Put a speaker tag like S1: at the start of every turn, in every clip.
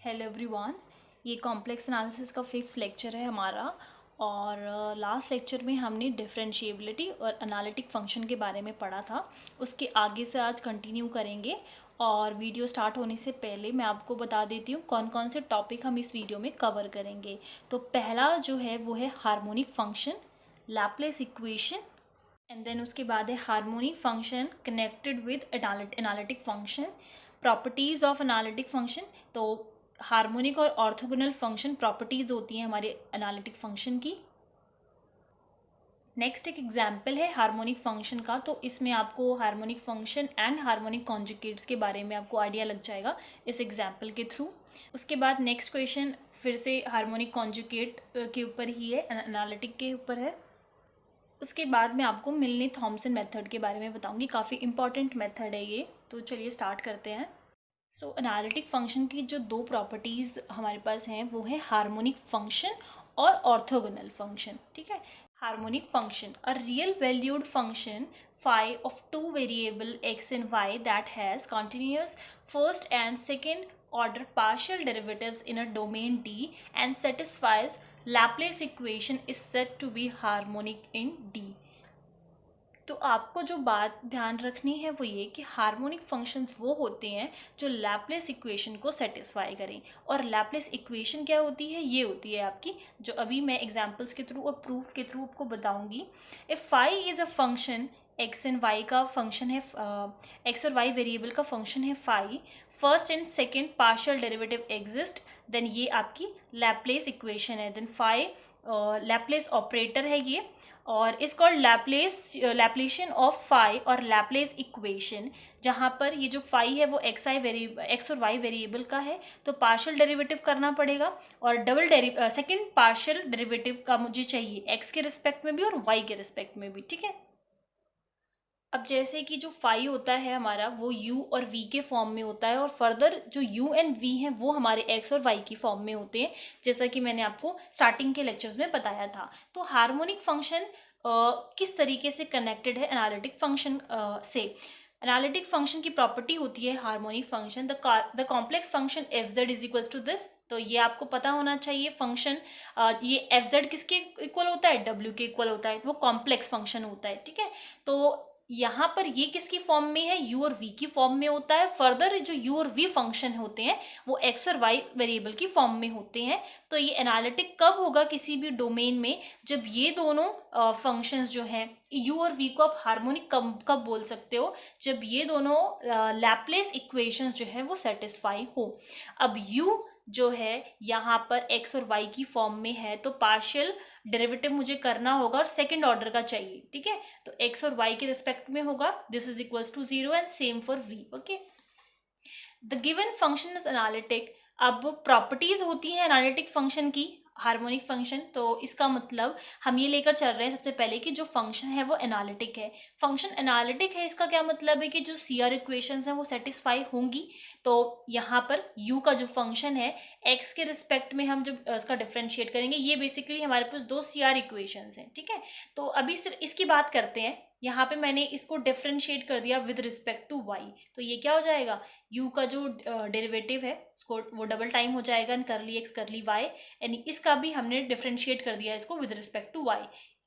S1: Hello everyone. ये complex analysis का fifth lecture है हमारा। और लास्ट लेक्चर में हमने डिफरेंशिएबिलिटी और एनालिटिक फंक्शन के बारे में पढ़ा था। उसके आगे से आज कंटिन्यू करेंगे। और वीडियो स्टार्ट होने से पहले मैं आपको बता देती हूँ कौन कौन से टॉपिक हम इस वीडियो में कवर करेंगे। तो पहला जो है वो है harmonic function, Laplace equation, and then उसके बाद है harmonic function connected with analytic function, properties of analytic function. तो हार्मोनिक और ऑर्थोगोनल फंक्शन प्रॉपर्टीज होती हैं हमारे एनालिटिक फंक्शन की। नेक्स्ट एक एग्जाम्पल है हार्मोनिक फंक्शन का, तो इसमें आपको harmonic function and harmonic conjugates के बारे में आपको आइडिया लग जाएगा इस एग्जाम्पल के थ्रू। उसके बाद नेक्स्ट क्वेश्चन फिर से हार्मोनिक कॉन्जुगेट के ऊपर ही है, एनालिटिक के ऊपर है। उसके बाद मैं आपको मिलने थॉमसन मेथड के बारे में बताऊंगी, काफ़ी इंपॉर्टेंट मेथड है ये। तो चलिए स्टार्ट करते हैं। सो एनालिटिक फंक्शन की जो दो प्रॉपर्टीज़ हमारे पास हैं वो है हार्मोनिक फंक्शन और ऑर्थोगोनल फंक्शन। ठीक है, harmonic function a real valued function phi of two variable x and y that has continuous first and second order partial derivatives in a domain D and satisfies Laplace equation is said to be harmonic in D। तो आपको जो बात ध्यान रखनी है वो ये कि हार्मोनिक फंक्शंस वो होते हैं जो लैप्लेस इक्वेशन को सेटिस्फाई करें। और लैप्लेस इक्वेशन क्या होती है? ये होती है आपकी, जो अभी मैं एग्जांपल्स के थ्रू और प्रूफ के थ्रू आपको बताऊंगी। If phi is a function, x and y का फंक्शन है, एक्स और वाई वेरिएबल का फंक्शन है phi, first and second partial derivative exist, then ये आपकी लैप्लेस इक्वेशन है। देन फाई लैप्लेस ऑपरेटर है ये, और is called Laplacian of phi और लैप्लेस इक्वेशन। जहाँ पर ये जो फाई है वो एक्स और वाई वेरिएबल का है, तो पार्शियल डेरिवेटिव करना पड़ेगा। और सेकंड पार्शियल डेरिवेटिव का मुझे चाहिए एक्स के रिस्पेक्ट में भी और वाई के रिस्पेक्ट में भी। ठीक है, अब जैसे कि जो फाई होता है हमारा वो u और v के फॉर्म में होता है, और फर्दर जो u एंड v हैं वो हमारे x और y की फॉर्म में होते हैं, जैसा कि मैंने आपको स्टार्टिंग के लेक्चर्स में बताया था। तो हार्मोनिक फंक्शन किस तरीके से कनेक्टेड है एनालिटिक फंक्शन से? एनालिटिक फंक्शन की प्रॉपर्टी होती है harmonic function, the complex function f z is equals to this. तो ये आपको पता होना चाहिए फंक्शन, ये एफ जेड किसके इक्वल होता है? डब्ल्यू के इक्वल होता है, वो कॉम्प्लेक्स फंक्शन होता है। ठीक है, तो यहाँ पर ये किसकी फॉर्म में है? u और v की फॉर्म में होता है। फर्दर जो u और v फंक्शन होते हैं वो x और y वेरिएबल की फॉर्म में होते हैं। तो ये एनालिटिक कब होगा किसी भी डोमेन में? जब ये दोनों फंक्शंस जो हैं u और v को आप हार्मोनिक कब बोल सकते हो? जब ये दोनों लैप्लेस इक्वेशंस जो है वो सेटिस्फाई हो। अब u जो है यहाँ पर x और y की फॉर्म में है, तो पार्शियल डेरिवेटिव मुझे करना होगा और सेकंड ऑर्डर का चाहिए। ठीक है, तो x और y के रिस्पेक्ट में होगा, this is equals to 0 and same for v। Okay, the given function is analytic. अब प्रॉपर्टीज होती हैं एनालिटिक फंक्शन की, हार्मोनिक फंक्शन। तो इसका मतलब हम ये लेकर चल रहे हैं सबसे पहले कि जो फंक्शन है वो एनालिटिक है। फंक्शन एनालिटिक है, इसका क्या मतलब है कि जो सी आर इक्वेशंस हैं वो सेटिस्फाई होंगी। तो यहाँ पर u का जो फंक्शन है x के रिस्पेक्ट में हम जब इसका डिफरेंशिएट करेंगे, ये बेसिकली हमारे पास दो सी आर इक्वेशंस हैं। ठीक है, तो अभी सिर्फ इसकी बात करते हैं। यहाँ पे मैंने इसको डिफरेंशिएट कर दिया विद रिस्पेक्ट टू y, तो ये क्या हो जाएगा? u का जो डेरिवेटिव है उसको वो डबल टाइम हो जाएगा एंड करली x करली y, यानी इसका भी हमने डिफरेंशिएट कर दिया इसको विद रिस्पेक्ट टू y।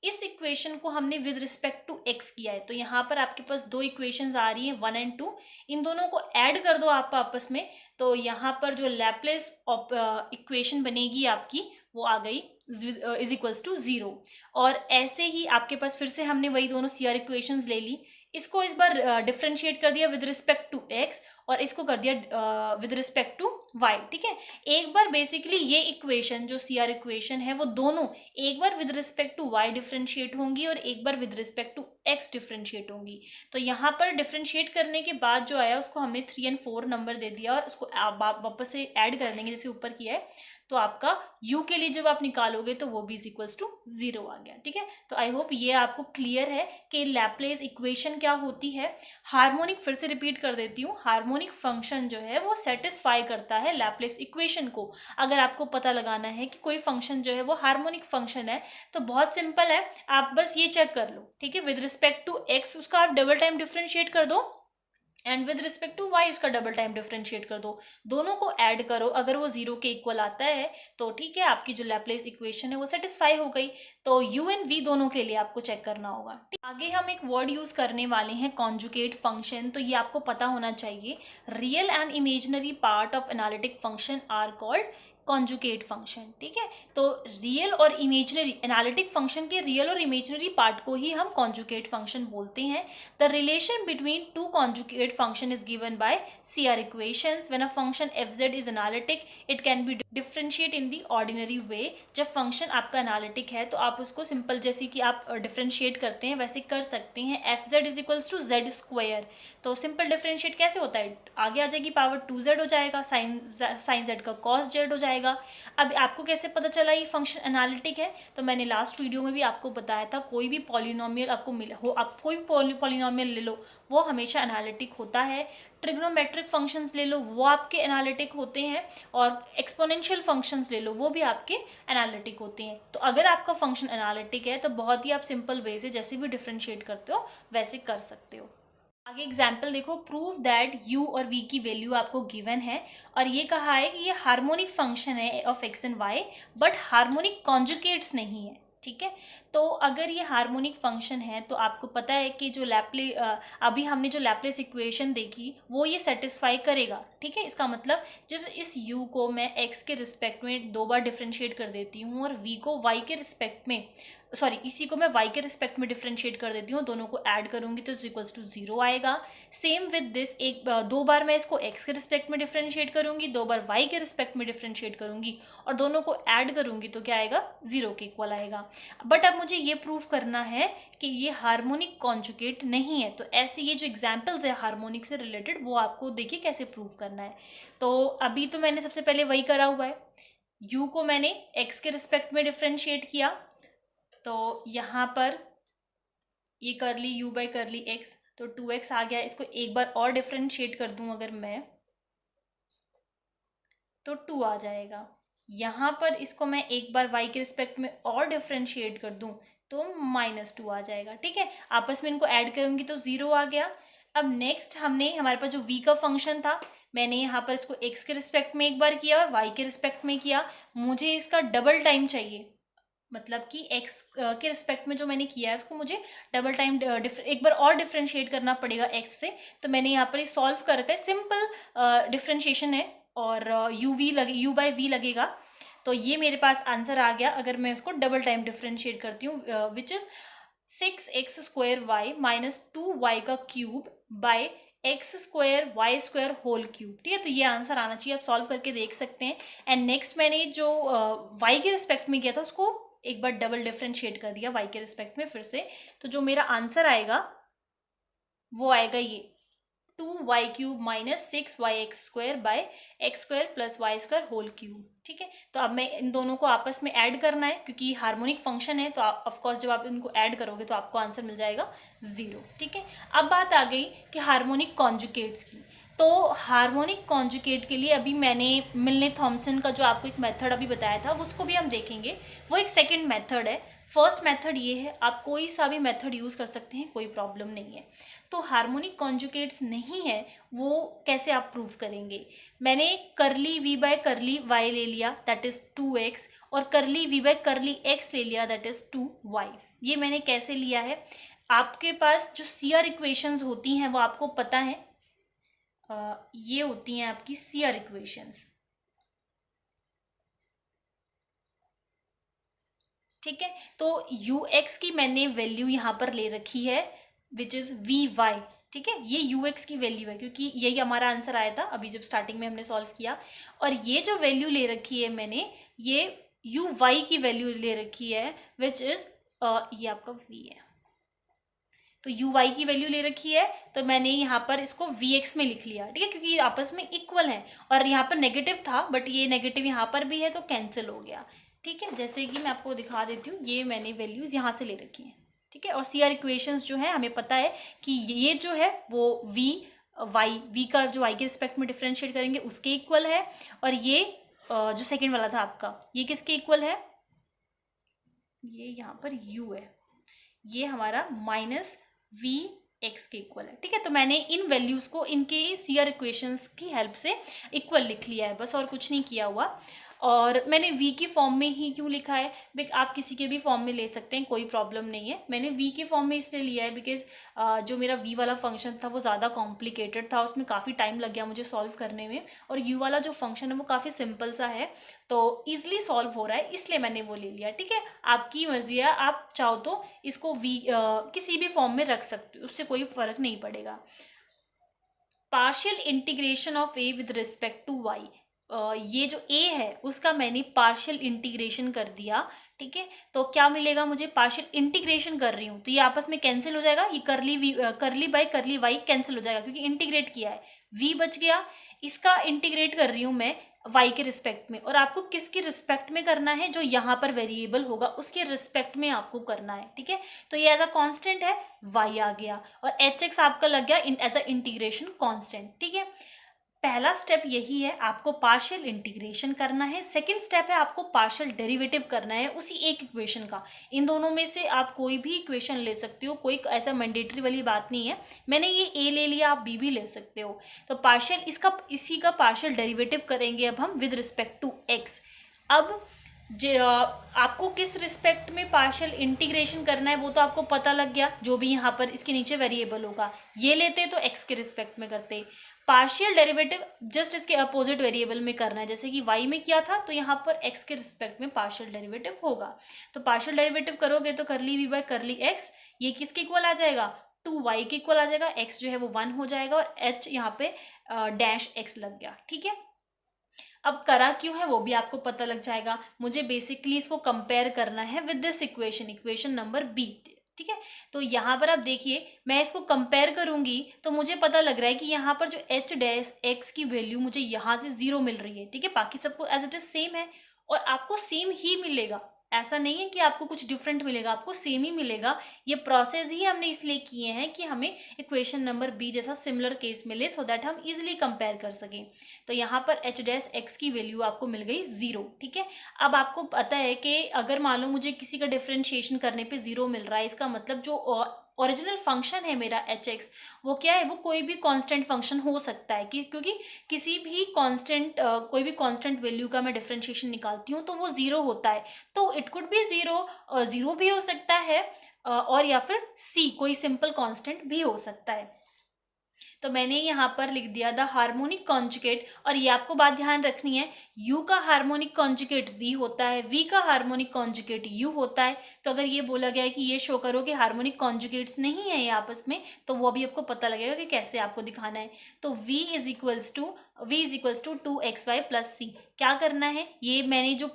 S1: इस इक्वेशन को हमने विद रिस्पेक्ट टू x किया है, तो यहाँ पर आपके पास दो इक्वेशंस आ रही हैं 1 एंड 2। इन दोनों को ऐड कर दो आप आपस में, तो यहाँ पर जो लैप्लेस इक्वेशन बनेगी आपकी वो आ गई इज इक्वल्स टू 0। और ऐसे ही आपके पास फिर से हमने वही दोनों सी आर इक्वेशंस ले ली, इसको इस बार डिफरेंशिएट कर दिया विद रिस्पेक्ट टू x और इसको कर दिया विद रिस्पेक्ट टू y। ठीक है, एक बार बेसिकली ये इक्वेशन जो सी आर इक्वेशन है वो दोनों एक बार with respect to y differentiate होंगी और एक बार with respect to x differentiate होंगी। तो यहाँ पर डिफरेंशिएट करने के बाद जो आया उसको हमने 3 एंड 4 नंबर दे दिया और उसको वापस से ऐड कर देंगे जैसे ऊपर किया है, तो आपका u के लिए जब आप निकालोगे तो वो भी इज इक्वल्स टू 0 आ गया। ठीक है, तो आई होप ये आपको क्लियर है कि लैप्लेस इक्वेशन क्या होती है। हार्मोनिक फिर से रिपीट कर देती हूँ, हार्मोनिक फंक्शन जो है वो सेटिस्फाई करता है लैप्लेस इक्वेशन को। अगर आपको पता लगाना है कि कोई फंक्शन जो है वो हार्मोनिक फंक्शन है, तो बहुत सिंपल है, आप बस ये चेक कर लो। ठीक है, विद रिस्पेक्ट टू एक्स उसका आप डबल टाइम डिफरेंशिएट कर दो and with respect to y उसका डबल टाइम डिफरेंशिएट कर दो, दोनों को ऐड करो, अगर वो जीरो के इक्वल आता है तो ठीक है, आपकी जो लैप्लेस इक्वेशन है वो सेटिस्फाई हो गई। तो यू एंड वी दोनों के लिए आपको चेक करना होगा। आगे हम एक वर्ड यूज करने वाले हैं कॉन्जुगेट फंक्शन। तो ये आपको पता होना चाहिए, real and imaginary part of analytic function are called conjugate function. ठीक है, तो रियल और इमेजिनरी, एनालिटिक फंक्शन के रियल और इमेजिनरी पार्ट को ही हम कॉन्जुगेट फंक्शन बोलते हैं। The relation between two conjugate function is given by CR equations. When a function fz is analytic it can be differentiate in the ordinary way. जब function आपका analytic है तो आप उसको सिंपल, जैसे कि आप डिफरेंशिएट करते हैं वैसे कर सकते हैं। fz is equals to z square, तो सिंपल डिफरेंशिएट कैसे होता है, आगे आ जाएगी पावर 2z हो जाएगा, साइन z का cos z हो जाएगा। अब आपको कैसे पता चला ये फंक्शन एनालिटिक है, तो मैंने लास्ट वीडियो में भी आपको बताया था, कोई भी पॉलिनोमियल आपको मिले हो, आप कोई भी पॉलिनोमियल ले लो वो हमेशा एनालिटिक होता है। ट्रिग्नोमेट्रिक फंक्शंस ले लो वो आपके एनालिटिक होते हैं, और एक्सपोनेंशियल फंक्शंस ले लो वो भी आपके एनालिटिक होते हैं। तो अगर आपका फंक्शन एनालिटिक है तो बहुत ही आप सिंपल वे से जैसे भी डिफरेंशिएट करते हो वैसे कर सकते हो। आगे एग्जाम्पल देखो, प्रूव दैट u और v की वैल्यू आपको गिवन है, और ये कहा है कि ये हार्मोनिक फंक्शन है of x and y, but harmonic conjugates नहीं है। ठीक है, तो अगर ये हार्मोनिक फंक्शन है तो आपको पता है कि जो अभी हमने जो लैप्लेस इक्वेशन देखी वो ये सेटिस्फाई करेगा। ठीक है, इसका मतलब जब इस u को मैं x के रिस्पेक्ट में 2 बार डिफरेंशिएट कर देती हूँ और v को y के रिस्पेक्ट में, सॉरी इसी को मैं y के रिस्पेक्ट में डिफरेंशिएट कर देती हूँ, दोनों को ऐड करूंगी तो इक्वल्स टू 0 आएगा। सेम विद दिस, 2 बार मैं इसको x के रिस्पेक्ट में डिफरेंशिएट करूंगी, 2 बार y के रिस्पेक्ट में डिफरेंशिएट करूंगी और दोनों को ऐड करूंगी तो क्या आएगा, 0 के इक्वल आएगा। बट अब मुझे ये प्रूव करना है कि ये हार्मोनिक कॉन्जुगेट नहीं है, तो ऐसे ये जो एग्जाम्पल्स है हार्मोनिक से रिलेटेड वो आपको देखिए कैसे प्रूव करना है। तो अभी तो मैंने सबसे पहले वही करा हुआ है, u को मैंने x के रिस्पेक्ट में डिफरेंशिएट किया, तो यहाँ पर ये कर ली u बाई कर ली x, तो 2x आ गया। इसको एक बार और डिफरेंशिएट कर दूं अगर मैं, तो 2 आ जाएगा। यहाँ पर इसको मैं एक बार y के रिस्पेक्ट में और डिफरेंशिएट कर दूं तो -2 आ जाएगा। ठीक है, आपस में इनको ऐड करूंगी तो 0 आ गया। अब नेक्स्ट हमने, हमारे पास जो v का फंक्शन था, मैंने यहाँ पर इसको x के रिस्पेक्ट में एक बार किया और y के रिस्पेक्ट में किया, मुझे इसका डबल टाइम चाहिए, मतलब कि x के रिस्पेक्ट में जो मैंने किया है उसको मुझे डबल टाइम एक बार और डिफरेंशिएट करना पड़ेगा x से। तो मैंने यहाँ पर सॉल्व करके सिंपल डिफरेंशिएशन है और u बाई v लगेगा, तो ये मेरे पास आंसर आ गया। अगर मैं इसको डबल टाइम डिफरेंशिएट करती हूँ which is 6x square y minus 2y का cube by x square y square whole cube. ठीक है, तो ये आंसर आना चाहिए, आप सॉल्व करके देख सकते हैं। एंड नेक्स्ट मैंने जो y के रिस्पेक्ट में किया था उसको एक बार डबल डिफरेंशिएट कर दिया y के रिस्पेक्ट में फिर से, तो जो मेरा आंसर आएगा वो आएगा ये 2y cube minus 6y square by x square plus y square whole cube. ठीक है, तो अब मैं इन दोनों को आपस में ऐड करना है क्योंकि हार्मोनिक फंक्शन है, तो ऑफकोर्स जब आप इनको ऐड करोगे तो आपको आंसर मिल जाएगा 0। ठीक है, अब बात आ गई कि हार्मोनिक कॉन्जुगेट्स की। तो हार्मोनिक कॉन्जुगेट के लिए अभी मैंने मिलने थॉम्सन का जो आपको एक मेथड अभी बताया था उसको भी हम देखेंगे, वो एक सेकंड मेथड है। फर्स्ट मेथड ये है, आप कोई सा भी मेथड यूज़ कर सकते हैं, कोई प्रॉब्लम नहीं है। तो हार्मोनिक कॉन्जुगेट्स नहीं है वो कैसे आप प्रूव करेंगे, मैंने करली v बाय करली y ले लिया दैट इज़ 2x, और करली v बाय करली x ले लिया दैट इज़ 2y। ये मैंने कैसे लिया है, आपके पास जो CR इक्वेशंस होती हैं वो आपको पता है, ये होती हैं आपकी CR इक्वेशंस। ठीक है, तो ux की मैंने वैल्यू यहाँ पर ले रखी है विच इज़ vy। ठीक है, ये ux की वैल्यू है क्योंकि यही हमारा आंसर आया था अभी जब स्टार्टिंग में हमने सॉल्व किया। और ये जो वैल्यू ले रखी है मैंने, ये uy की वैल्यू ले रखी है विच इज़ ये आपका v है, तो uy की वैल्यू ले रखी है, तो मैंने यहाँ पर इसको vx में लिख लिया। ठीक है, क्योंकि ये आपस में इक्वल है और यहाँ पर नेगेटिव था बट ये नेगेटिव यहाँ पर भी है तो कैंसिल हो गया। ठीक है, जैसे कि मैं आपको दिखा देती हूँ, ये मैंने वैल्यूज़ यहाँ से ले रखी हैं। ठीक है, और CR इक्वेशंस जो है हमें पता है कि ये जो है वो v का जो y के रिस्पेक्ट में डिफ्रेंशिएट करेंगे उसके इक्वल है, और ये जो सेकेंड वाला था आपका ये किसके इक्वल है, ये यहाँ पर u है, ये हमारा माइनस v एक्स के इक्वल है। ठीक है, तो मैंने इन वैल्यूज को इनके सीआर इक्वेशंस की हेल्प से इक्वल लिख लिया है, बस और कुछ नहीं किया हुआ। और मैंने v की फॉर्म में ही क्यों लिखा है, आप किसी के भी फॉर्म में ले सकते हैं, कोई प्रॉब्लम नहीं है। मैंने v के फॉर्म में इसलिए लिया है बिकॉज जो मेरा v वाला फंक्शन था वो ज़्यादा कॉम्प्लिकेटेड था, उसमें काफ़ी टाइम लग गया मुझे सॉल्व करने में, और u वाला जो फंक्शन है वो काफ़ी सिंपल सा है, तो ईजिली सॉल्व हो रहा है, इसलिए मैंने वो ले लिया। ठीक है, आपकी मर्जी है, आप चाहो तो इसको किसी भी फॉर्म में रख सकते हो, उससे कोई फर्क नहीं पड़ेगा। Partial integration of a with respect to y, ये जो a है उसका मैंने पार्शियल इंटीग्रेशन कर दिया। ठीक है, तो क्या मिलेगा मुझे, पार्शियल इंटीग्रेशन कर रही हूँ तो ये आपस में कैंसिल हो जाएगा, ये करली बाय करली वाई कैंसिल हो जाएगा क्योंकि इंटीग्रेट किया है, v बच गया। इसका इंटीग्रेट कर रही हूँ मैं y के रिस्पेक्ट में, और आपको किसके रिस्पेक्ट में करना है, जो यहाँ पर वेरिएबल होगा उसके रिस्पेक्ट में आपको करना है। ठीक है, तो ये एज अ कांस्टेंट है, y आ गया, और hx आपका लग गया एज अ इंटीग्रेशन कांस्टेंट। ठीक है, पहला स्टेप यही है, आपको पार्शियल इंटीग्रेशन करना है। सेकंड स्टेप है आपको पार्शियल डेरिवेटिव करना है उसी एक इक्वेशन का। इन दोनों में से आप कोई भी इक्वेशन ले सकते हो, कोई ऐसा मैंडेटरी वाली बात नहीं है। मैंने ये a ले लिया, आप b भी ले सकते हो। तो पार्शियल इसी का पार्शियल डेरिवेटिव करेंगे अब हम विद रिस्पेक्ट टू x। अब आपको किस रिस्पेक्ट में पार्शियल इंटीग्रेशन करना है वो तो आपको पता लग गया, जो भी यहाँ पर इसके नीचे वेरिएबल होगा, ये लेते तो x के रिस्पेक्ट में करते। पार्शियल डेरिवेटिव जस्ट इसके अपोजिट वेरिएबल में करना है, जैसे कि y में किया था तो यहाँ पर x के रिस्पेक्ट में पार्शियल डेरिवेटिव होगा। तो पार्शियल डेरिवेटिव करोगे तो करली v बाय करली x, ये किसके इक्वल आ जाएगा, 2y के इक्वल आ जाएगा, x जो है वो 1 हो जाएगा, और h यहाँ पे डैश x लग गया। ठीक है, अब करा क्यों है वो भी आपको पता लग जाएगा। मुझे बेसिकली इसको कंपेयर करना है with this equation number B. ठीक है, तो यहाँ पर आप देखिए मैं इसको कंपेयर करूंगी तो मुझे पता लग रहा है कि यहाँ पर जो h डैश x की वैल्यू मुझे यहाँ से 0 मिल रही है। ठीक है, बाकी सबको एज इट इज सेम है, और आपको सेम ही मिलेगा, ऐसा नहीं है कि आपको कुछ डिफरेंट मिलेगा, आपको सेम ही मिलेगा। ये प्रोसेस ही हमने इसलिए किए हैं कि हमें इक्वेशन नंबर बी जैसा सिमिलर केस मिले, सो दैट हम इजीली कंपेयर कर सकें। तो यहाँ पर h डैश x की वैल्यू आपको मिल गई 0। ठीक है, अब आपको पता है कि अगर मान लो मुझे किसी का डिफरेंशिएशन करने पे 0 मिल रहा है, इसका मतलब जो ओरिजिनल फंक्शन है मेरा hx वो क्या है, वो कोई भी कांस्टेंट फंक्शन हो सकता है, क्योंकि किसी भी कांस्टेंट कोई भी कांस्टेंट वैल्यू का मैं डिफरेंशिएशन निकालती हूँ तो वो 0 होता है। तो इट कुड बी 0 भी हो सकता है, और या फिर c कोई सिंपल कांस्टेंट भी हो सकता है। तो मैंने यहाँ पर लिख दिया द हार्मोनिक कॉन्जुगेट, और ये आपको बात ध्यान रखनी है, u का हार्मोनिक कॉन्जुगेट v होता है, v का हार्मोनिक कॉन्जुगेट u होता है। तो अगर ये बोला गया है कि ये शो करो कि हार्मोनिक कॉन्जुगेट्स नहीं है ये आपस में, तो वो भी आपको पता लगेगा कि कैसे आपको दिखाना है। तो v is equals to 2xy plus c। क्या करना है, ये मैंने जो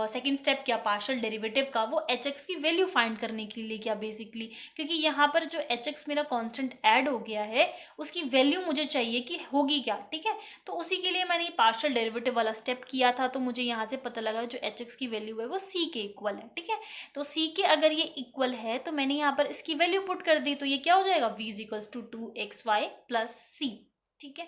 S1: सेकेंड स्टेप किया पार्शियल डेरिवेटिव का, वो hx की वैल्यू फाइंड करने के लिए किया बेसिकली, क्योंकि यहाँ पर जो hx मेरा कांस्टेंट ऐड हो गया है उसकी वैल्यू मुझे चाहिए कि होगी क्या। ठीक है, तो उसी के लिए मैंने पार्शियल डेरिवेटिव वाला स्टेप किया था, तो मुझे यहाँ से पता लगा जो hx की वैल्यू है वो c के इक्वल है। ठीक है, तो c के अगर ये इक्वल है तो मैंने यहाँ पर इसकी वैल्यू पुट कर दी, तो ये क्या हो जाएगा, v is equals to 2xy plus c। ठीक है,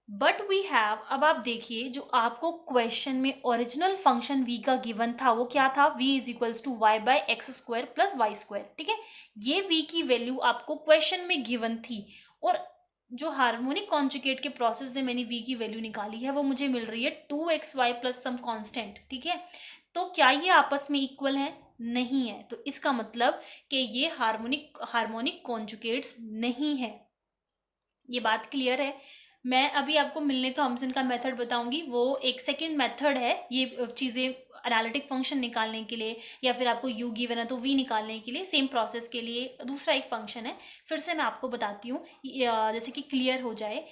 S1: बट वी हैव, अब आप देखिए जो आपको क्वेश्चन में ओरिजिनल फंक्शन v का गिवन था वो क्या था, v is equals to y by x square plus y square. ठीक है, ये v की वैल्यू आपको क्वेश्चन में गिवन थी, और जो हार्मोनिक कॉन्जुगेट के प्रोसेस से मैंने v की वैल्यू निकाली है वो मुझे मिल रही है 2xy प्लस सम कांस्टेंट। ठीक है, तो क्या ये आपस में इक्वल है, नहीं है, तो इसका मतलब कि ये हार्मोनिक कॉन्जुगेट्स नहीं है। ये बात क्लियर है। मैं अभी आपको मिलने थॉमसन का मेथड बताऊंगी, वो एक सेकंड मेथड है ये चीज़ें एनालिटिक फंक्शन निकालने के लिए, या फिर आपको u गिवन है तो v निकालने के लिए, सेम प्रोसेस के लिए दूसरा एक फंक्शन है। फिर से मैं आपको बताती हूँ जैसे कि क्लियर हो जाए।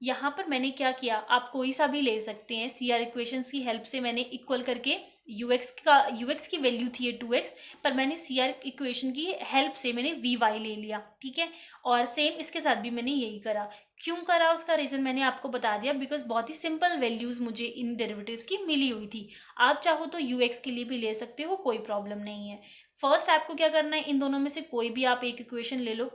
S1: यहाँ पर मैंने क्या किया, आप कोई सा भी ले सकते हैं, CR इक्वेशंस की हेल्प से मैंने इक्वल करके ux की वैल्यू थी 2x, पर मैंने CR इक्वेशन की हेल्प से मैंने vy ले लिया। ठीक है, और सेम इसके साथ भी मैंने यही करा। क्यों करा उसका रीज़न मैंने आपको बता दिया, बिकॉज बहुत ही सिंपल वैल्यूज़ मुझे इन डेरिवेटिव्स की मिली हुई थी। आप चाहो तो ux के लिए भी ले सकते हो, कोई प्रॉब्लम नहीं है। फर्स्ट आपको क्या करना है, इन दोनों में से कोई भी आप एक इक्वेशन ले लो,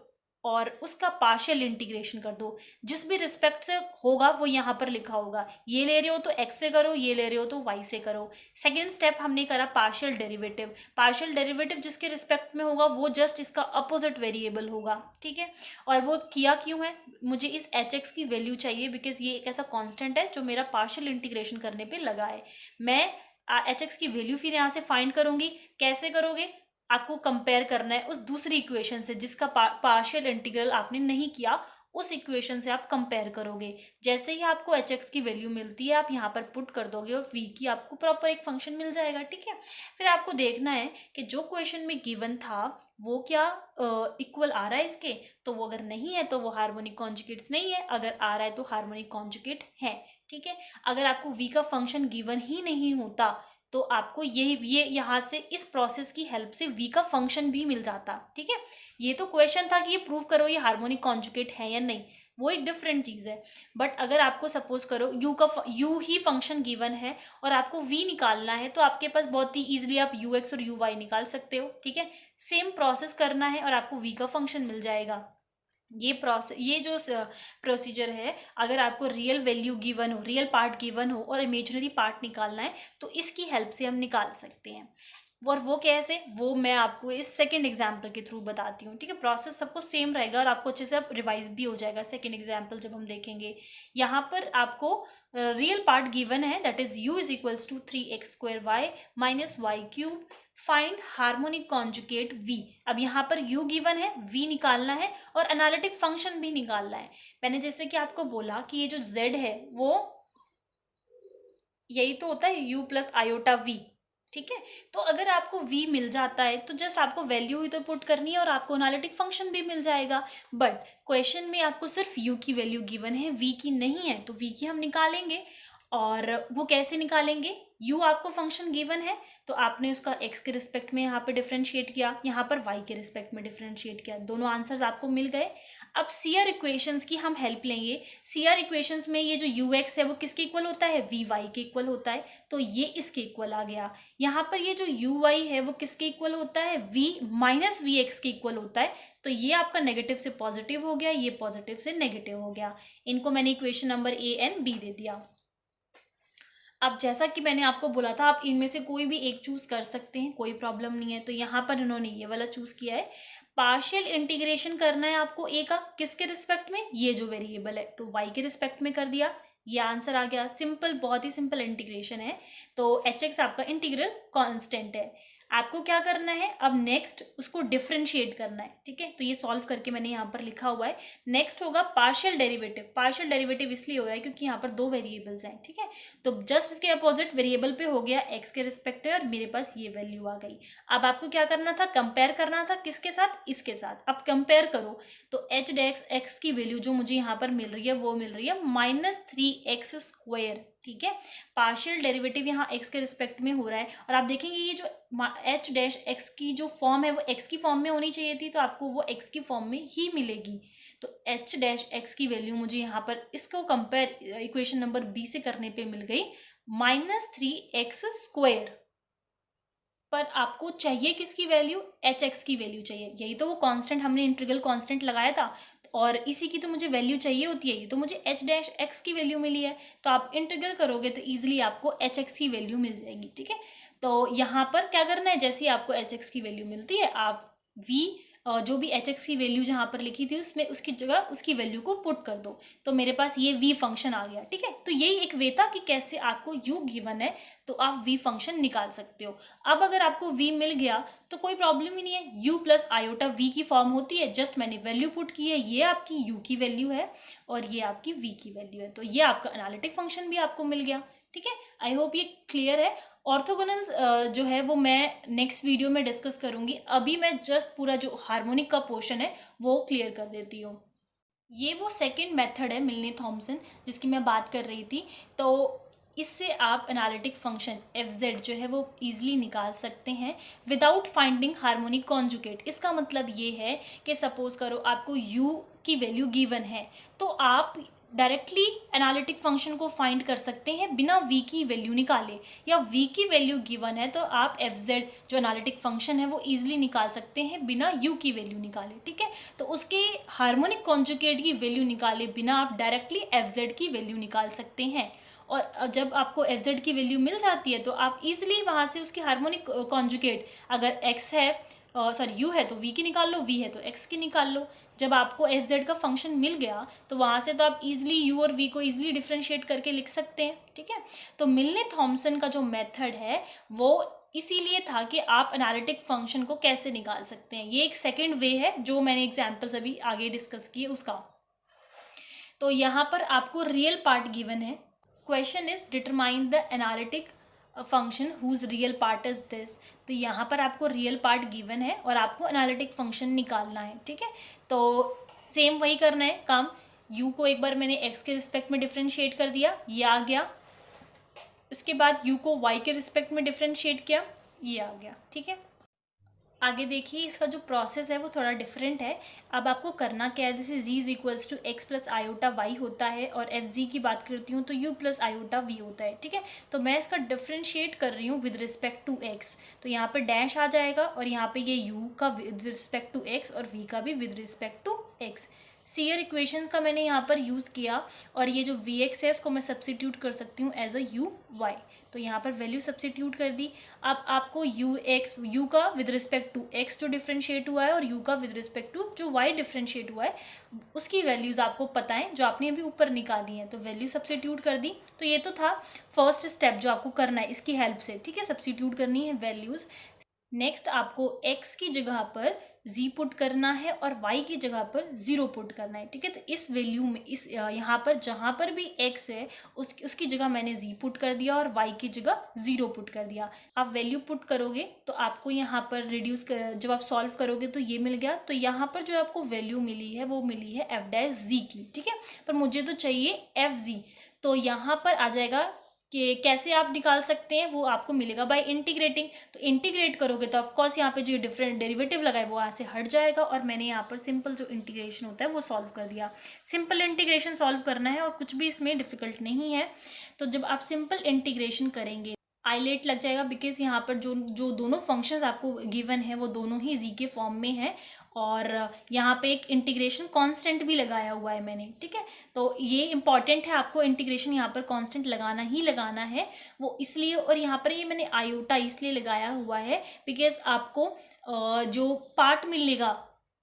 S1: और उसका पार्शियल इंटीग्रेशन कर दो। जिस भी रिस्पेक्ट से होगा वो यहाँ पर लिखा होगा। ये ले रहे हो तो x से करो, ये ले रहे हो तो y से करो। सेकेंड स्टेप हमने करा पार्शियल डेरिवेटिव। पार्शियल डेरिवेटिव जिसके रिस्पेक्ट में होगा वो जस्ट इसका अपोजिट वेरिएबल होगा, ठीक है। और वो किया क्यों है, मुझे इस hx की वैल्यू चाहिए बिकॉज ये एक ऐसा कॉन्स्टेंट है जो मेरा पार्शियल इंटीग्रेशन करने पर लगा है। मैं hx की वैल्यू फिर यहाँ से फाइंड करूँगी। कैसे करोगे, आपको कंपेयर करना है उस दूसरी इक्वेशन से जिसका पार्शियल इंटीग्रल आपने नहीं किया, उस इक्वेशन से आप कंपेयर करोगे। जैसे ही आपको hx की वैल्यू मिलती है आप यहाँ पर पुट कर दोगे और v की आपको प्रॉपर एक फंक्शन मिल जाएगा, ठीक है। फिर आपको देखना है कि जो क्वेश्चन में गिवन था वो क्या इक्वल आ रहा है इसके, तो वो अगर नहीं है तो वो हार्मोनिक कॉन्जुगेट्स नहीं है, अगर आ रहा है तो हार्मोनिक कॉन्जुगेट है, ठीक है। अगर आपको v का फंक्शन गिवन ही नहीं होता तो आपको ये यहाँ से इस प्रोसेस की हेल्प से v का फंक्शन भी मिल जाता, ठीक है। ये तो क्वेश्चन था कि ये प्रूव करो ये हार्मोनिक कॉन्जुगेट है या नहीं, वो एक डिफरेंट चीज़ है। बट अगर आपको सपोज करो u ही फंक्शन गिवन है और आपको v निकालना है, तो आपके पास बहुत ही ईजिली आप ux और uy निकाल सकते हो, ठीक है। सेम प्रोसेस करना है और आपको v का फंक्शन मिल जाएगा। ये जो प्रोसीजर है, अगर आपको रियल वैल्यू गिवन हो, रियल पार्ट गिवन हो और इमेजिनरी पार्ट निकालना है तो इसकी हेल्प से हम निकाल सकते हैं। और वो कैसे, वो मैं आपको इस सेकंड एग्जाम्पल के थ्रू बताती हूँ, ठीक है। प्रोसेस सबको सेम रहेगा और आपको अच्छे से अब रिवाइज भी हो जाएगा सेकंड एग्जाम्पल जब हम देखेंगे। यहाँ पर आपको रियल पार्ट गिवन है, that is u is equals to 3x² y minus y³ find harmonic conjugate v। अब यहाँ पर u गिवन है, v निकालना है और एनालिटिक फंक्शन भी निकालना है। मैंने जैसे कि आपको बोला कि ये जो z है वो यही तो होता है u प्लस आयोटा v, ठीक है। तो अगर आपको v मिल जाता है तो जस्ट आपको वैल्यू ही तो पुट करनी है और आपको एनालिटिक फंक्शन भी मिल जाएगा। बट क्वेश्चन में आपको सिर्फ u की वैल्यू गिवन है, v की नहीं है, तो v की हम निकालेंगे। और वो कैसे निकालेंगे, u आपको फंक्शन गिवन है तो आपने उसका x के रिस्पेक्ट में यहाँ पे डिफरेंशिएट किया, यहाँ पर y के रिस्पेक्ट में डिफरेंशिएट किया, दोनों आंसर्स आपको मिल गए। अब CR इक्वेशंस की हम हेल्प लेंगे। CR इक्वेशंस में ये जो ux है वो किसके इक्वल होता है, vy के इक्वल होता है, तो ये इसके इक्वल आ गया। यहाँ पर ये जो uy है वो किसके इक्वल होता है, v माइनस vx के इक्वल होता है, तो ये आपका नेगेटिव से पॉजिटिव हो गया, ये पॉजिटिव से नेगेटिव हो गया। इनको मैंने equation number a and b दे दिया। अब जैसा कि मैंने आपको बोला था आप इनमें से कोई भी एक चूज कर सकते हैं, कोई प्रॉब्लम नहीं है। तो यहाँ पर इन्होंने ये वाला चूज किया है। पार्शियल इंटीग्रेशन करना है आपको ए का, किसके रिस्पेक्ट में, ये जो वेरिएबल है, तो वाई के रिस्पेक्ट में कर दिया, ये आंसर आ गया। सिंपल, बहुत ही सिंपल इंटीग्रेशन है। तो एच आपका इंटीग्रल कांस्टेंट है। आपको क्या करना है, अब नेक्स्ट उसको डिफरेंशिएट करना है, ठीक है। तो ये सॉल्व करके मैंने यहाँ पर लिखा हुआ है। नेक्स्ट होगा पार्शियल डेरिवेटिव। पार्शियल डेरिवेटिव इसलिए हो रहा है क्योंकि यहाँ पर दो वेरिएबल्स हैं, ठीक है। तो जस्ट इसके अपोजिट वेरिएबल पे हो गया, एक्स के रिस्पेक्ट में, और मेरे पास ये वैल्यू आ गई। अब आपको क्या करना था, कंपेयर करना था किसके साथ, इसके साथ। अब कंपेयर करो तो एच डैश एक्स की वैल्यू जो मुझे यहाँ पर मिल रही है वो मिल रही है -3x², ठीक है। पार्शियल डेरिवेटिव यहाँ x के रिस्पेक्ट में हो रहा है और आप देखेंगे ये जो एच डैश एक्स की जो फॉर्म है वो x की फॉर्म में होनी चाहिए थी, तो आपको वो x की फॉर्म में ही मिलेगी। तो एच डैश एक्स की वैल्यू मुझे यहाँ पर इसको कंपेयर इक्वेशन नंबर b से करने पे मिल गई -3x²। पर आपको चाहिए किसकी वैल्यू, एच एक्स की वैल्यू चाहिए। यही तो वो कांस्टेंट हमने इंटीग्रल कांस्टेंट लगाया था और इसी की तो मुझे वैल्यू चाहिए होती है। ये तो मुझे एच डैश एक्स की वैल्यू मिली है, तो आप इंटीग्रल करोगे तो इजीली आपको एच एक्स की वैल्यू मिल जाएगी, ठीक है। तो यहाँ पर क्या करना है, जैसे ही आपको एच एक्स की वैल्यू मिलती है आप v जो भी एच एक्स की वैल्यू जहाँ पर लिखी थी उसमें उसकी जगह उसकी वैल्यू को पुट कर दो, तो मेरे पास ये v फंक्शन आ गया, ठीक है। तो यही एक वे था कि कैसे आपको u गिवन है तो आप v फंक्शन निकाल सकते हो। अब अगर आपको v मिल गया तो कोई प्रॉब्लम ही नहीं है, u प्लस आयोटा v की फॉर्म होती है, जस्ट मैंने वैल्यू पुट की है, ये आपकी u की वैल्यू है और ये आपकी v की वैल्यू है, तो ये आपका एनालिटिक फंक्शन भी आपको मिल गया, ठीक है। आई होप ये क्लियर है। ऑर्थोगोनल जो है वो मैं नेक्स्ट वीडियो में डिस्कस करूंगी। अभी मैं जस्ट पूरा जो हार्मोनिक का पोर्शन है वो क्लियर कर देती हूँ। ये वो सेकंड मेथड है मिलने थॉमसन जिसकी मैं बात कर रही थी। तो इससे आप एनालिटिक फंक्शन fz जो है वो इजीली निकाल सकते हैं विदाउट फाइंडिंग हार्मोनिक कॉन्जुगेट। इसका मतलब ये है कि सपोज करो आपको u की वैल्यू गिवन है तो आप डायरेक्टली एनालिटिक फंक्शन को फाइंड कर सकते हैं बिना v की वैल्यू निकाले, या v की वैल्यू गिवन है तो आप fz जो एनालिटिक फंक्शन है वो इजीली निकाल सकते हैं बिना u की वैल्यू निकाले, ठीक है। तो उसके हार्मोनिक कॉन्जुगेट की वैल्यू निकाले बिना आप डायरेक्टली fz की वैल्यू निकाल सकते हैं। और जब आपको fz की वैल्यू मिल जाती है तो आप इजीली वहाँ से उसकी हार्मोनिक कॉन्जुगेट, अगर x है सॉरी u है तो v की निकाल लो, v है तो x की निकाल लो। जब आपको fz का फंक्शन मिल गया तो वहाँ से तो आप इजीली u और v को इजीली डिफ्रेंशिएट करके लिख सकते हैं, ठीक है। तो मिलने थॉमसन का जो मेथड है वो इसीलिए था कि आप एनालिटिक फंक्शन को कैसे निकाल सकते हैं। ये एक सेकेंड वे है जो मैंने एग्जाम्पल्स अभी आगे डिस्कस किए उसका। तो यहाँ पर आपको रियल पार्ट गिवन है। Question is determine the analytic function whose real part is this. तो यहाँ पर आपको रियल पार्ट गिवन है और आपको एनालिटिक फंक्शन निकालना है, ठीक है। तो सेम वही करना है काम। u को एक बार मैंने x के रिस्पेक्ट में डिफ्रेंशिएट कर दिया, ये आ गया। उसके बाद u को y के रिस्पेक्ट में डिफ्रेंशिएट किया, ये आ गया, ठीक है। आगे देखिए, इसका जो प्रोसेस है वो थोड़ा डिफरेंट है। अब आपको करना क्या है, जैसे z is equals to x plus iota y होता है और एफ जी की बात करती हूँ तो u प्लस आयोटा v होता है, ठीक है। तो मैं इसका डिफ्रेंशिएट कर रही हूँ विद रिस्पेक्ट टू x, तो यहाँ पे डैश आ जाएगा और यहाँ पे ये u का विद रिस्पेक्ट टू x और v का भी with respect to x। CR equations का मैंने यहाँ पर यूज़ किया और ये जो vx है उसको मैं सब्स्टिट्यूट कर सकती हूँ एज अ uy। तो यहाँ पर वैल्यू सब्स्टिट्यूट कर दी। अब आपको u का विद रिस्पेक्ट टू x जो डिफ्रेंशिएट हुआ है और u का विद रिस्पेक्ट टू जो y डिफ्रेंशिएट हुआ है उसकी वैल्यूज़ आपको पता है जो आपने अभी ऊपर निकाली हैं, तो वैल्यू सब्स्टिट्यूट कर दी। तो ये तो था फर्स्ट स्टेप जो आपको करना है इसकी हेल्प से, ठीक है, सब्स्टिट्यूट करनी है वैल्यूज़। नेक्स्ट आपको x की जगह पर z पुट करना है और y की जगह पर 0 पुट करना है, ठीक है। तो इस वैल्यू में इस यहाँ पर जहाँ पर भी x है उसकी जगह मैंने z पुट कर दिया और y की जगह 0 पुट कर दिया। आप वैल्यू पुट करोगे तो आपको यहाँ पर रिड्यूस कर, जब आप सॉल्व करोगे तो ये मिल गया। तो यहाँ पर जो आपको वैल्यू मिली है वो मिली है एफ डैश जी की, ठीक है। पर मुझे तो चाहिए एफ जी, तो यहाँ पर आ जाएगा कि कैसे आप निकाल सकते हैं, वो आपको मिलेगा बाय इंटीग्रेटिंग। तो इंटीग्रेट करोगे तो ऑफकोर्स यहाँ पे जो डिफरेंट डेरिवेटिव लगा है वो यहाँ से हट जाएगा और मैंने यहाँ पर सिंपल जो इंटीग्रेशन होता है वो सॉल्व कर दिया। सिंपल इंटीग्रेशन सॉल्व करना है और कुछ भी इसमें डिफिकल्ट नहीं है। तो जब आप सिंपल इंटीग्रेशन करेंगे आइलेट लग जाएगा, बिकॉज यहाँ पर जो दोनों फंक्शंस आपको गिवन है वो दोनों ही जी के फॉर्म में है और यहाँ पे एक इंटीग्रेशन कांस्टेंट भी लगाया हुआ है मैंने, ठीक है। तो ये इंपॉर्टेंट है, आपको इंटीग्रेशन यहाँ पर कांस्टेंट लगाना ही लगाना है वो इसलिए। और यहाँ पर ये मैंने आयोटा इसलिए लगाया हुआ है बिकॉज आपको जो पार्ट मिलेगा,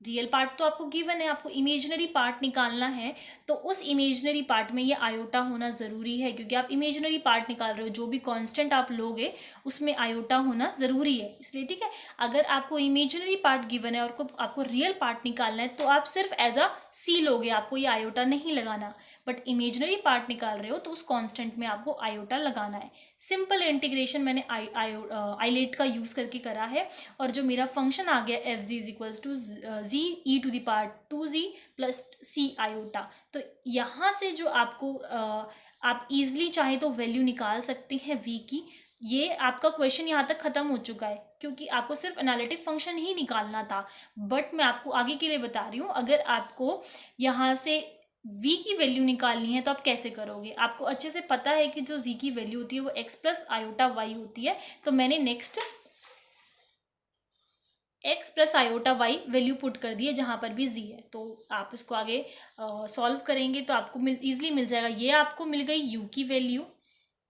S1: रियल पार्ट तो आपको गिवन है, आपको इमेजिनरी पार्ट निकालना है तो उस इमेजिनरी पार्ट में ये आयोटा होना ज़रूरी है, क्योंकि आप इमेजिनरी पार्ट निकाल रहे हो, जो भी कांस्टेंट आप लोगे उसमें आयोटा होना ज़रूरी है इसलिए, ठीक है। अगर आपको इमेजिनरी पार्ट गिवन है और आपको रियल पार्ट निकालना है तो आप सिर्फ एज अ सी लोगे, आपको ये आयोटा नहीं लगाना। बट इमेजिनरी पार्ट निकाल रहे हो तो उस कांस्टेंट में आपको आयोटा लगाना है। सिंपल इंटीग्रेशन मैंने आइलेट का यूज़ करके करा है और जो मेरा फंक्शन आ गया f z is equals to z e to the power 2z plus c iota. तो यहाँ से जो आपको आप इजीली चाहे तो वैल्यू निकाल सकते हैं v की। ये आपका क्वेश्चन यहाँ तक ख़त्म हो चुका है क्योंकि आपको सिर्फ एनालिटिक फंक्शन ही निकालना था। बट मैं आपको आगे के लिए बता रही हूँ, अगर आपको यहाँ से v की वैल्यू निकालनी है तो आप कैसे करोगे। आपको अच्छे से पता है कि जो z की वैल्यू होती है वो x प्लस आयोटा y होती है। तो मैंने next x plus iota y value put कर दी है जहाँ पर भी z है। तो आप इसको आगे सॉल्व करेंगे तो आपको ईजिली मिल जाएगा। ये आपको मिल गई u की वैल्यू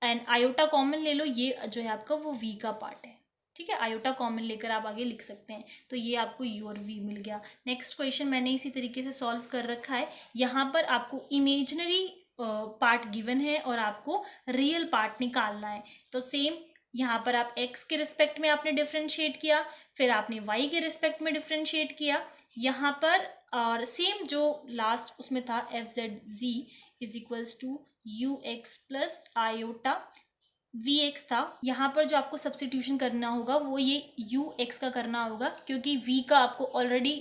S1: एंड आयोटा कॉमन ले लो, ये जो है आपका वो v का पार्ट है, ठीक है। आयोटा कॉमन लेकर आप आगे लिख सकते हैं। तो ये आपको u और v मिल गया। नेक्स्ट क्वेश्चन मैंने इसी तरीके से सॉल्व कर रखा है। यहाँ पर आपको इमेजिनरी पार्ट गिवन है और आपको रियल पार्ट निकालना है। तो सेम यहाँ पर आप x के रिस्पेक्ट में आपने डिफ्रेंशिएट किया, फिर आपने y के रिस्पेक्ट में डिफ्रेंशिएट किया यहाँ पर, और सेम जो लास्ट उसमें था f z z is equals to u x plus iota v x था। यहाँ पर जो आपको सब्स्टिट्यूशन करना होगा वो ये यू एक्स का करना होगा क्योंकि v का आपको ऑलरेडी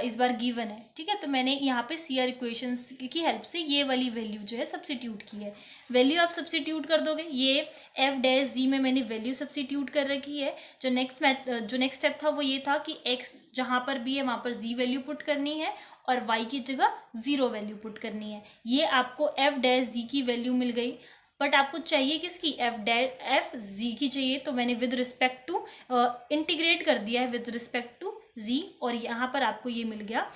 S1: इस बार गिवन है, ठीक है। तो मैंने यहाँ पे सीआर इक्वेशंस की हेल्प से ये वाली वैल्यू जो है सब्स्टिट्यूट की है। वैल्यू आप सब्स्टिट्यूट कर दोगे, ये एफ डैश जी में मैंने वैल्यू सब्स्टिट्यूट कर रखी है। जो नेक्स्ट स्टेप था वो ये था कि x जहाँ पर भी है वहाँ पर z वैल्यू पुट करनी है और y की जगह 0 वैल्यू पुट करनी है। ये आपको एफ डैश जी की वैल्यू मिल गई, बट आपको चाहिए किसकी, एफ जी की चाहिए, तो मैंने विद रिस्पेक्ट टू इंटीग्रेट कर दिया है विद रिस्पेक्ट टू जी, और यहाँ पर आपको ये मिल गया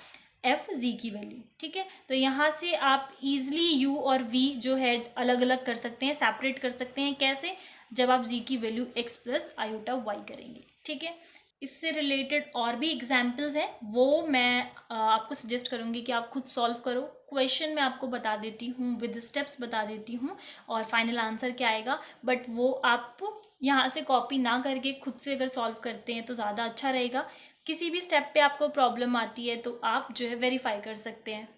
S1: एफ जी की वैल्यू। ठीक है, तो यहाँ से आप इजली यू और वी जो है अलग अलग कर सकते हैं, सेपरेट कर सकते हैं। कैसे, जब आप जी की value x plus iota y करेंगे। ठीक है, इससे रिलेटेड और भी एग्जाम्पल्स हैं, वो मैं आपको सजेस्ट करूँगी कि आप खुद सॉल्व करो। क्वेश्चन मैं आपको बता देती हूँ, विद स्टेप्स बता देती हूँ, और फाइनल आंसर क्या आएगा, बट वो आप यहाँ से कॉपी ना करके खुद से अगर सॉल्व करते हैं तो ज़्यादा अच्छा रहेगा। किसी भी स्टेप पे आपको प्रॉब्लम आती है तो आप जो है वेरीफाई कर सकते हैं।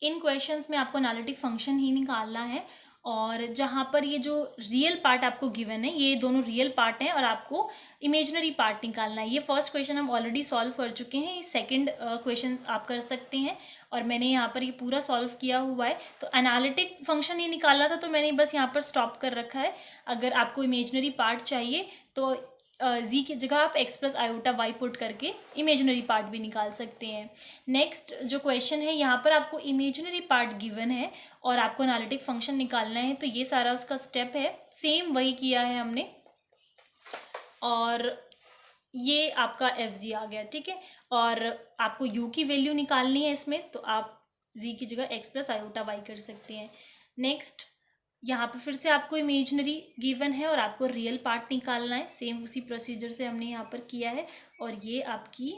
S1: इन क्वेश्चंस में आपको एनालिटिक फंक्शन ही निकालना है, और जहाँ पर ये जो रियल पार्ट आपको गिवन है, ये दोनों रियल पार्ट हैं, और आपको इमेजिनरी पार्ट निकालना है। ये फर्स्ट क्वेश्चन हम ऑलरेडी सॉल्व कर चुके हैं, ये सेकंड क्वेश्चन आप कर सकते हैं, और मैंने यहाँ पर ये पूरा सॉल्व किया हुआ है। तो एनालिटिक फंक्शन ये निकालना था, तो मैंने बस यहाँ पर स्टॉप कर रखा है। अगर आपको इमेजिनरी पार्ट चाहिए तो जी की जगह आप x plus iota y put करके इमेजिनरी पार्ट भी निकाल सकते हैं। नेक्स्ट जो क्वेश्चन है, यहाँ पर आपको इमेजिनरी पार्ट गिवन है और आपको एनालिटिक फंक्शन निकालना है, तो ये सारा उसका स्टेप है, सेम वही किया है हमने, और ये आपका एफ जी आ गया। ठीक है, और आपको यू की वैल्यू निकालनी है इसमें, तो आप जी की जगह एक्स प्लस आयोटा वाई कर सकते हैं। नेक्स्ट यहाँ पे फिर से आपको इमेजिनरी गिवन है और आपको रियल पार्ट निकालना है, सेम उसी प्रोसीजर से हमने यहाँ पर किया है, और ये आपकी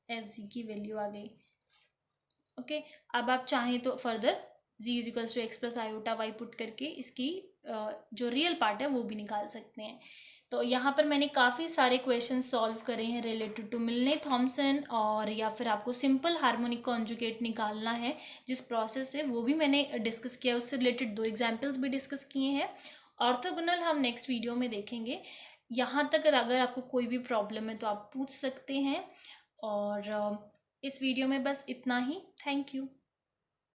S1: एफ जी की वैल्यू आ गई। ओके, अब आप चाहें तो further z is equals to x plus iota y put करके इसकी जो रियल पार्ट है वो भी निकाल सकते हैं। तो यहाँ पर मैंने काफ़ी सारे क्वेश्चन सॉल्व करे हैं रिलेटेड टू मिलने थॉमसन, और या फिर आपको सिंपल हार्मोनिक कॉन्जुगेट निकालना है जिस प्रोसेस है, वो भी मैंने डिस्कस किया, उससे रिलेटेड 2 एग्जाम्पल्स भी डिस्कस किए हैं। ऑर्थोगोनल हम नेक्स्ट वीडियो में देखेंगे। यहाँ तक अगर आपको कोई भी प्रॉब्लम है तो आप पूछ सकते हैं, और इस वीडियो में बस इतना ही। Thank you.